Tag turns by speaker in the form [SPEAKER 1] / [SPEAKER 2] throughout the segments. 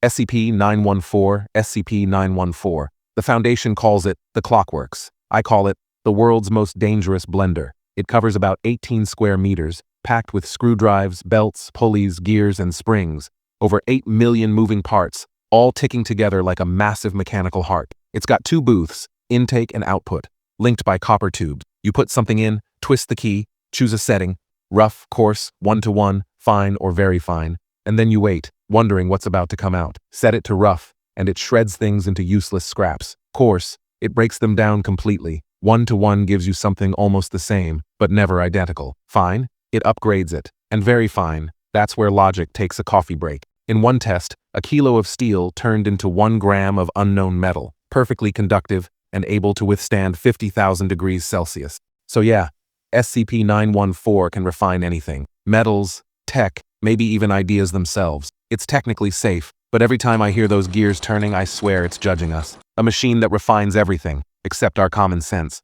[SPEAKER 1] SCP-914, SCP-914. The Foundation calls it the Clockworks. I call it the world's most dangerous blender. It covers about 18 square meters, packed with screw drives, belts, pulleys, gears, and springs. Over 8 million moving parts, all ticking together like a massive mechanical heart. It's got 2 booths, intake and output, linked by copper tubes. You put something in, twist the key, choose a setting, rough, coarse, 1-to-1, fine or very fine, and then you wait, wondering what's about to come out. Set it to rough, and it shreds things into useless scraps. Coarse, it breaks them down completely. 1-to-1 gives you something almost the same, but never identical. Fine, it upgrades it. And very fine, that's where logic takes a coffee break. In one test, a kilo of steel turned into 1 gram of unknown metal, perfectly conductive and able to withstand 50,000 degrees Celsius. So yeah, SCP-914 can refine anything. Metals, tech, maybe even ideas themselves. It's technically safe, but every time I hear those gears turning, I swear it's judging us. A machine that refines everything, except our common sense.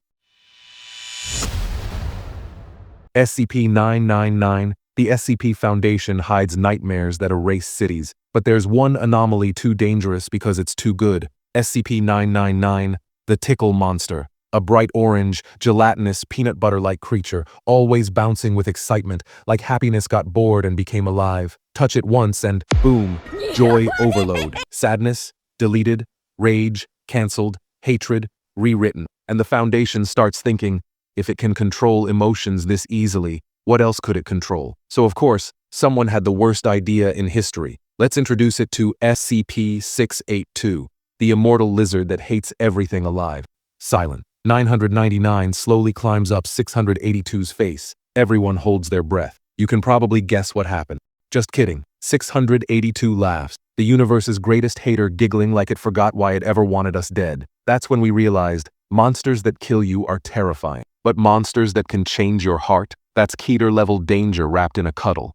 [SPEAKER 1] SCP-999. The SCP Foundation hides nightmares that erase cities, but there's one anomaly too dangerous because it's too good. SCP-999, the Tickle Monster. A bright orange, gelatinous, peanut butter-like creature, always bouncing with excitement, like happiness got bored and became alive. Touch it once and, boom, joy overload. Sadness, deleted, rage, cancelled, hatred, rewritten. And the Foundation starts thinking, if it can control emotions this easily, what else could it control? So of course, someone had the worst idea in history. Let's introduce it to SCP-682, the immortal lizard that hates everything alive. Silent. 999 slowly climbs up 682's face. Everyone holds their breath. You can probably guess what happened. Just kidding. 682 laughs, the universe's greatest hater giggling like it forgot why it ever wanted us dead. That's when we realized, monsters that kill you are terrifying. But monsters that can change your heart? That's Keter-level danger wrapped in a cuddle.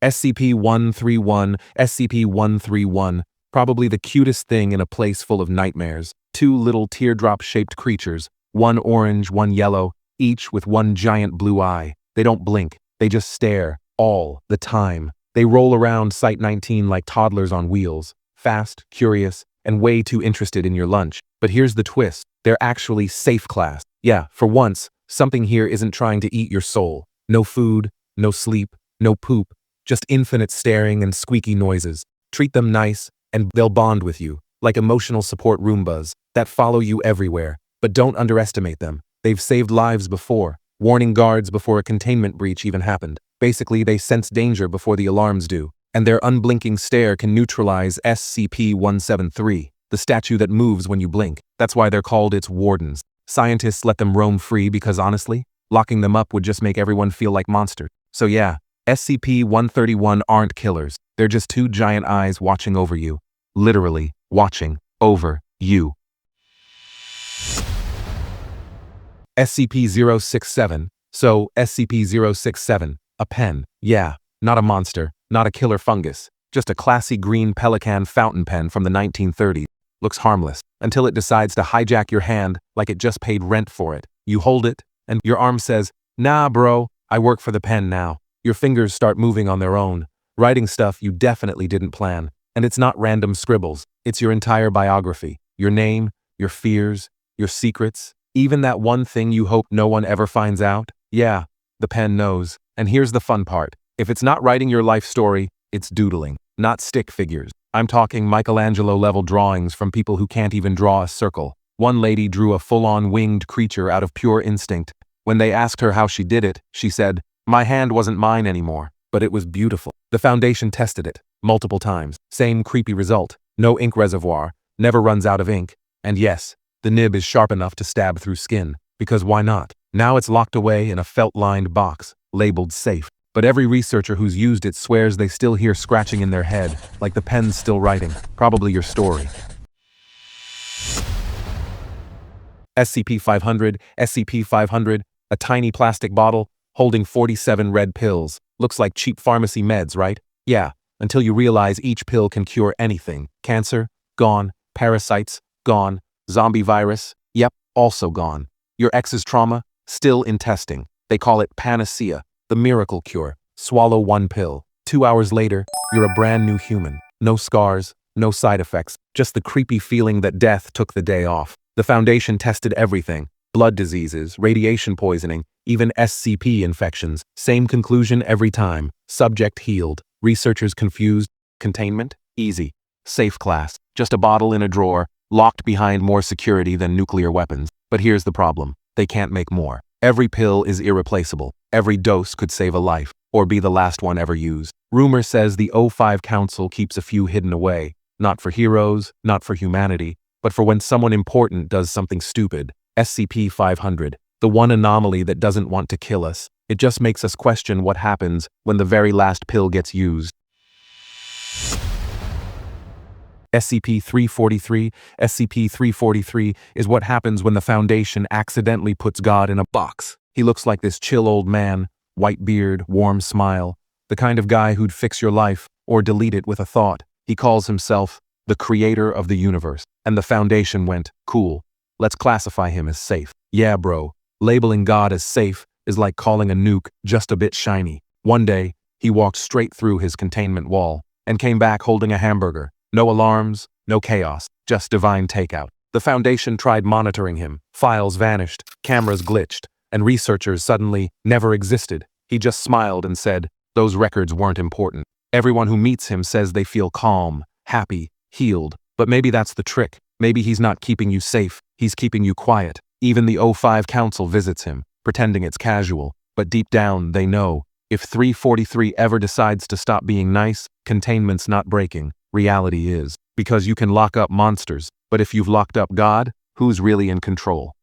[SPEAKER 1] SCP-131, SCP-131. Probably the cutest thing in a place full of nightmares. 2 little teardrop-shaped creatures, one orange, one yellow, each with one giant blue eye. They don't blink, they just stare, all the time. They roll around Site-19 like toddlers on wheels, fast, curious, and way too interested in your lunch. But here's the twist, they're actually safe class. Yeah, for once, something here isn't trying to eat your soul. No food, no sleep, no poop, just infinite staring and squeaky noises. Treat them nice, and they'll bond with you, like emotional support Roombas that follow you everywhere. But don't underestimate them. They've saved lives before, warning guards before a containment breach even happened. Basically, they sense danger before the alarms do, and their unblinking stare can neutralize SCP-173, the statue that moves when you blink. That's why they're called its wardens. Scientists let them roam free because honestly, locking them up would just make everyone feel like monsters. So yeah, SCP-131 aren't killers. They're just 2 giant eyes watching over you. Literally, watching over you. SCP-067. So, SCP-067, a pen. Yeah, not a monster, not a killer fungus. Just a classy green Pelican fountain pen from the 1930s. Looks harmless, until it decides to hijack your hand like it just paid rent for it. You hold it, and your arm says, "Nah, bro, I work for the pen now." Your fingers start moving on their own, writing stuff you definitely didn't plan. And it's not random scribbles, it's your entire biography. Your name, your fears, your secrets, even that one thing you hope no one ever finds out. Yeah, the pen knows. And here's the fun part. If it's not writing your life story, it's doodling, not stick figures. I'm talking Michelangelo-level drawings from people who can't even draw a circle. One lady drew a full-on winged creature out of pure instinct. When they asked her how she did it, she said, "My hand wasn't mine anymore, but it was beautiful." The Foundation tested it multiple times. Same creepy result. No ink reservoir, never runs out of ink. And yes, the nib is sharp enough to stab through skin. Because why not? Now it's locked away in a felt-lined box, labeled safe. But every researcher who's used it swears they still hear scratching in their head, like the pen's still writing. Probably your story. SCP-500, SCP-500, a tiny plastic bottle holding 47 red pills. Looks like cheap pharmacy meds, right? Yeah, until you realize each pill can cure anything. Cancer? Gone. Parasites? Gone. Zombie virus? Yep, also gone. Your ex's trauma? Still in testing. They call it panacea, the miracle cure. Swallow 1 pill. 2 hours later, you're a brand new human. No scars, no side effects, just the creepy feeling that death took the day off. The Foundation tested everything: blood diseases, radiation poisoning, even SCP infections. Same conclusion every time. Subject healed. Researchers confused. Containment? Easy. Safe class. Just a bottle in a drawer, locked behind more security than nuclear weapons. But here's the problem. They can't make more. Every pill is irreplaceable. Every dose could save a life, or be the last one ever used. Rumor says the O5 Council keeps a few hidden away. Not for heroes, not for humanity, but for when someone important does something stupid. SCP-500. The one anomaly that doesn't want to kill us. It just makes us question what happens when the very last pill gets used. SCP-343. SCP-343 is what happens when the Foundation accidentally puts God in a box. He looks like this chill old man, white beard, warm smile, the kind of guy who'd fix your life or delete it with a thought. He calls himself the creator of the universe, and the Foundation went, cool, let's classify him as safe. Yeah, bro, labeling God as safe is like calling a nuke just a bit shiny. One day, he walked straight through his containment wall and came back holding a hamburger. No alarms, no chaos, just divine takeout. The Foundation tried monitoring him. Files vanished, cameras glitched, and researchers suddenly never existed. He just smiled and said, those records weren't important. Everyone who meets him says they feel calm, happy, healed. But maybe that's the trick. Maybe he's not keeping you safe, he's keeping you quiet. Even the O5 Council visits him, pretending it's casual. But deep down, they know, if 343 ever decides to stop being nice, containment's not breaking. Reality is. Because you can lock up monsters, but if you've locked up God, who's really in control?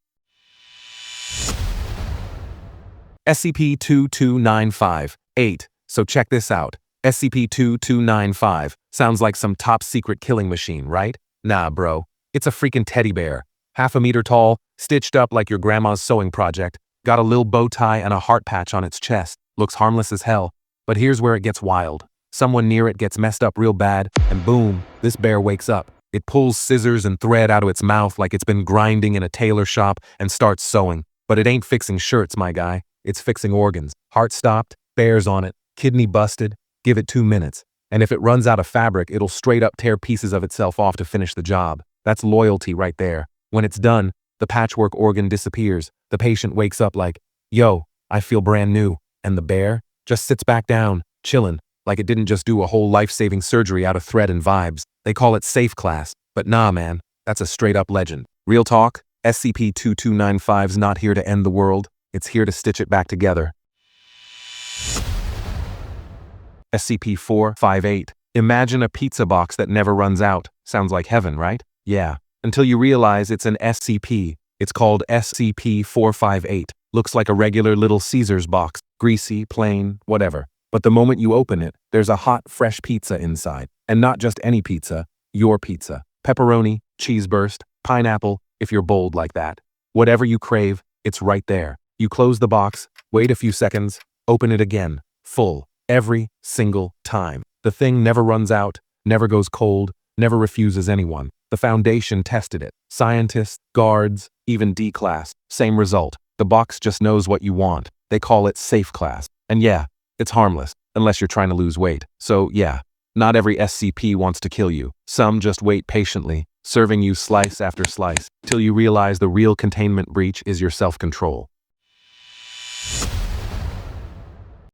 [SPEAKER 1] SCP-2295-8. So check this out. SCP-2295 sounds like some top-secret killing machine, right? Nah, bro. It's a freaking teddy bear. 1/2 meter tall, stitched up like your grandma's sewing project, got a lil bow tie and a heart patch on its chest. Looks harmless as hell. But here's where it gets wild. Someone near it gets messed up real bad, and boom, this bear wakes up. It pulls scissors and thread out of its mouth like it's been grinding in a tailor shop and starts sewing. But it ain't fixing shirts, my guy. It's fixing organs. Heart stopped, bears on it, kidney busted. Give it 2 minutes. And if it runs out of fabric, it'll straight up tear pieces of itself off to finish the job. That's loyalty right there. When it's done, the patchwork organ disappears. The patient wakes up like, yo, I feel brand new. And the bear just sits back down, chillin', like it didn't just do a whole life-saving surgery out of thread and vibes. They call it safe class. But nah, man, that's a straight-up legend. Real talk, SCP-2295's not here to end the world. It's here to stitch it back together. SCP-458. Imagine a pizza box that never runs out. Sounds like heaven, right? Yeah. Until you realize it's an SCP. It's called SCP-458. Looks like a regular Little Caesars box. Greasy, plain, whatever. But the moment you open it, there's a hot, fresh pizza inside. And not just any pizza, your pizza. Pepperoni, cheese burst, pineapple, if you're bold like that. Whatever you crave, it's right there. You close the box, wait a few seconds, open it again. Full. Every single time. The thing never runs out, never goes cold, never refuses anyone. The Foundation tested it. Scientists, guards, even D-Class. Same result. The box just knows what you want. They call it safe class. And yeah, it's harmless, unless you're trying to lose weight. So yeah, not every SCP wants to kill you. Some just wait patiently, serving you slice after slice, till you realize the real containment breach is your self-control.